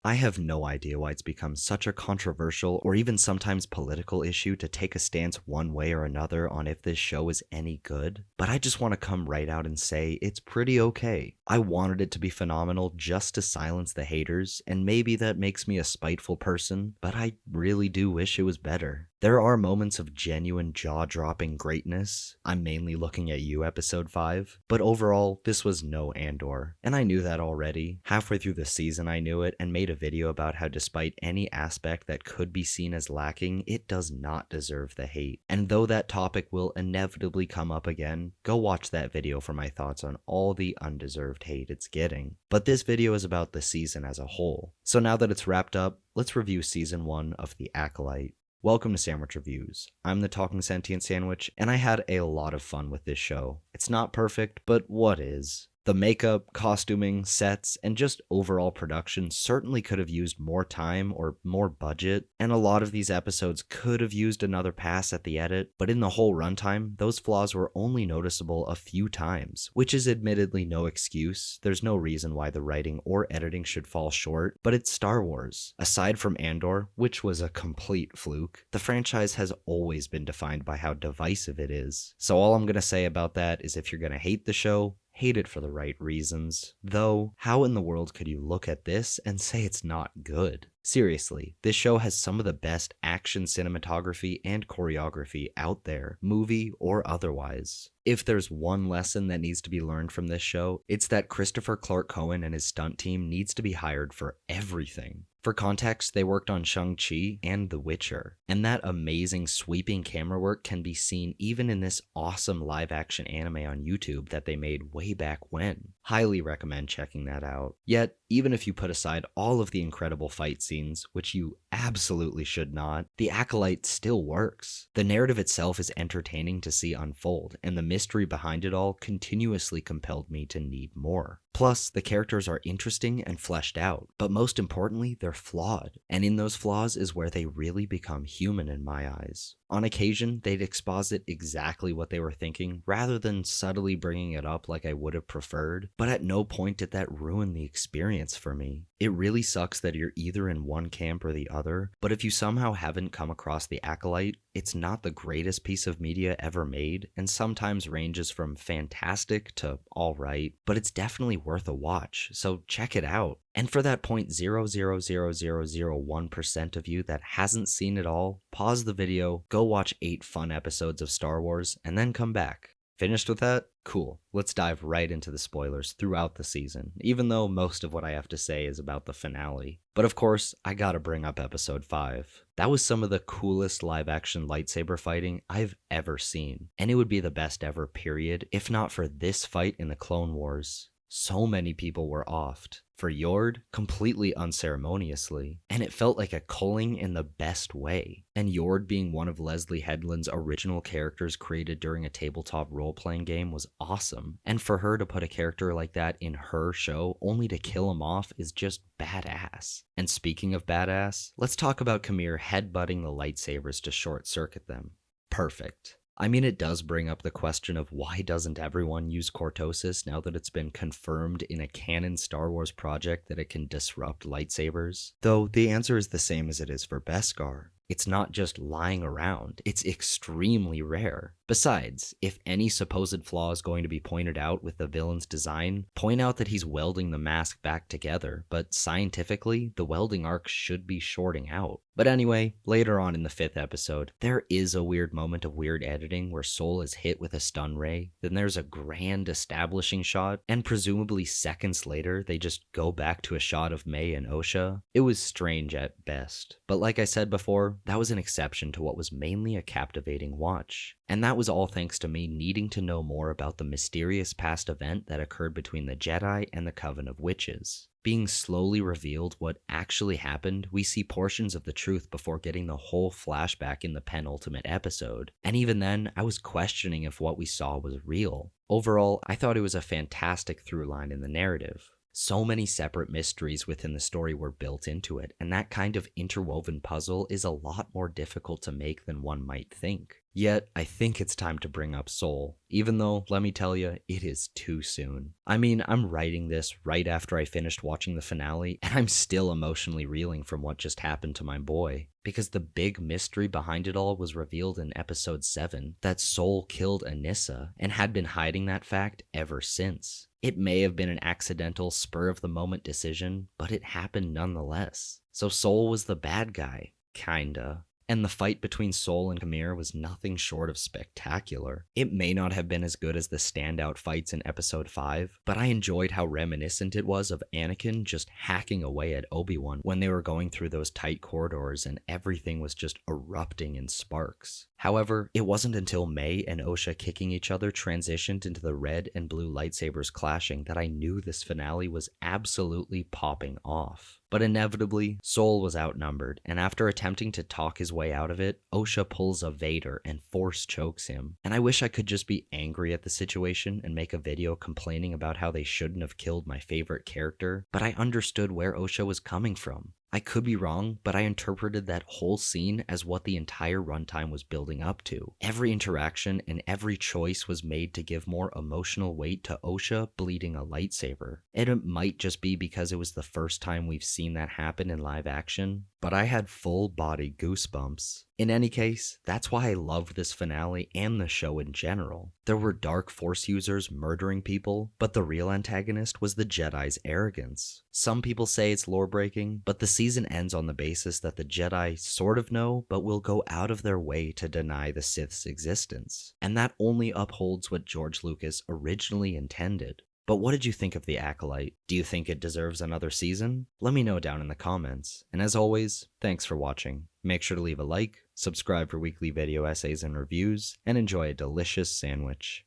I have no idea why it's become such a controversial or even sometimes political issue to take a stance one way or another on if this show is any good, but I just want to come right out and say it's pretty okay. I wanted it to be phenomenal just to silence the haters, and maybe that makes me a spiteful person, but I really do wish it was better. There are moments of genuine jaw-dropping greatness. I'm mainly looking at you, episode 5, but overall, this was no Andor, and I knew that already. Halfway through the season I knew it and made a video about how despite any aspect that could be seen as lacking, it does not deserve the hate. And though that topic will inevitably come up again, go watch that video for my thoughts on all the undeserved hate it's getting. But this video is about the season as a whole. So now that it's wrapped up, let's review season 1 of The Acolyte. Welcome to Sandwich Reviews. I'm the Talking Sentient Sandwich, and I had a lot of fun with this show. It's not perfect, but what is? The makeup, costuming, sets, and just overall production certainly could have used more time or more budget, and a lot of these episodes could have used another pass at the edit, but in the whole runtime, those flaws were only noticeable a few times, which is admittedly no excuse. There's no reason why the writing or editing should fall short, but it's Star Wars. Aside from Andor, which was a complete fluke, the franchise has always been defined by how divisive it is. So all I'm gonna say about that is if you're gonna hate the show, hate it for the right reasons. Though, how in the world could you look at this and say it's not good? Seriously, this show has some of the best action cinematography and choreography out there, movie or otherwise. If there's one lesson that needs to be learned from this show, it's that Christopher Clark Cohen and his stunt team needs to be hired for everything. For context, they worked on Shang-Chi and The Witcher, and that amazing sweeping camera work can be seen even in this awesome live-action anime on YouTube that they made way back when. Highly recommend checking that out. Yet, even if you put aside all of the incredible fight scenes, which you absolutely should not, The Acolyte still works. The narrative itself is entertaining to see unfold, and the mystery behind it all continuously compelled me to need more. Plus, the characters are interesting and fleshed out, but most importantly, they're flawed. And in those flaws is where they really become human in my eyes. On occasion, they'd exposit exactly what they were thinking, rather than subtly bringing it up like I would have preferred, but at no point did that ruin the experience for me. It really sucks that you're either in one camp or the other, but if you somehow haven't come across The Acolyte, it's not the greatest piece of media ever made, and sometimes ranges from fantastic to alright, but it's definitely worth a watch, so check it out. And for that 0.00001% of you that hasn't seen it all, pause the video, go watch 8 fun episodes of Star Wars, and then come back. Finished with that? Cool. Let's dive right into the spoilers throughout the season, even though most of what I have to say is about the finale. But of course, I gotta bring up episode 5. That was some of the coolest live-action lightsaber fighting I've ever seen, and it would be the best ever, period, if not for this fight in the Clone Wars. So many people were offed. For Yord, completely unceremoniously, and it felt like a culling in the best way. And Yord being one of Leslie Headland's original characters created during a tabletop role-playing game was awesome, and for her to put a character like that in her show only to kill him off is just badass. And speaking of badass, let's talk about Kamir headbutting the lightsabers to short-circuit them. Perfect. I mean, it does bring up the question of why doesn't everyone use cortosis now that it's been confirmed in a canon Star Wars project that it can disrupt lightsabers? Though the answer is the same as it is for Beskar. It's not just lying around, it's extremely rare. Besides, if any supposed flaw is going to be pointed out with the villain's design, point out that he's welding the mask back together, but scientifically, the welding arc should be shorting out. But anyway, later on in the 5th episode, there is a weird moment of weird editing where Sol is hit with a stun ray, then there's a grand establishing shot, and presumably seconds later, they just go back to a shot of May and Osha. It was strange at best, but like I said before, that was an exception to what was mainly a captivating watch. And that was all thanks to me needing to know more about the mysterious past event that occurred between the Jedi and the Coven of Witches. Being slowly revealed what actually happened, we see portions of the truth before getting the whole flashback in the penultimate episode. And even then, I was questioning if what we saw was real. Overall, I thought it was a fantastic through line in the narrative. So many separate mysteries within the story were built into it, and that kind of interwoven puzzle is a lot more difficult to make than one might think. Yet, I think it's time to bring up Soul, even though, let me tell you, it is too soon. I mean, I'm writing this right after I finished watching the finale, and I'm still emotionally reeling from what just happened to my boy. Because the big mystery behind it all was revealed in episode 7, that Soul killed Anissa, and had been hiding that fact ever since. It may have been an accidental, spur-of-the-moment decision, but it happened nonetheless. So Soul was the bad guy, kinda. And the fight between Soul and Khmer was nothing short of spectacular. It may not have been as good as the standout fights in episode 5, but I enjoyed how reminiscent it was of Anakin just hacking away at Obi-Wan when they were going through those tight corridors and everything was just erupting in sparks. However, it wasn't until Mei and Osha kicking each other transitioned into the red and blue lightsabers clashing that I knew this finale was absolutely popping off. But inevitably, Soul was outnumbered, and after attempting to talk his way out of it, Osha pulls a Vader and force chokes him. And I wish I could just be angry at the situation and make a video complaining about how they shouldn't have killed my favorite character, but I understood where Osha was coming from. I could be wrong, but I interpreted that whole scene as what the entire runtime was building up to. Every interaction and every choice was made to give more emotional weight to Osha bleeding a lightsaber. And it might just be because it was the first time we've seen that happen in live action, but I had full body goosebumps. In any case, that's why I loved this finale and the show in general. There were dark force users murdering people, but the real antagonist was the Jedi's arrogance. Some people say it's lore breaking, but the season ends on the basis that the Jedi sort of know, but will go out of their way to deny the Sith's existence. And that only upholds what George Lucas originally intended. But what did you think of The Acolyte? Do you think it deserves another season? Let me know down in the comments. And as always, thanks for watching. Make sure to leave a like, subscribe for weekly video essays and reviews, and enjoy a delicious sandwich.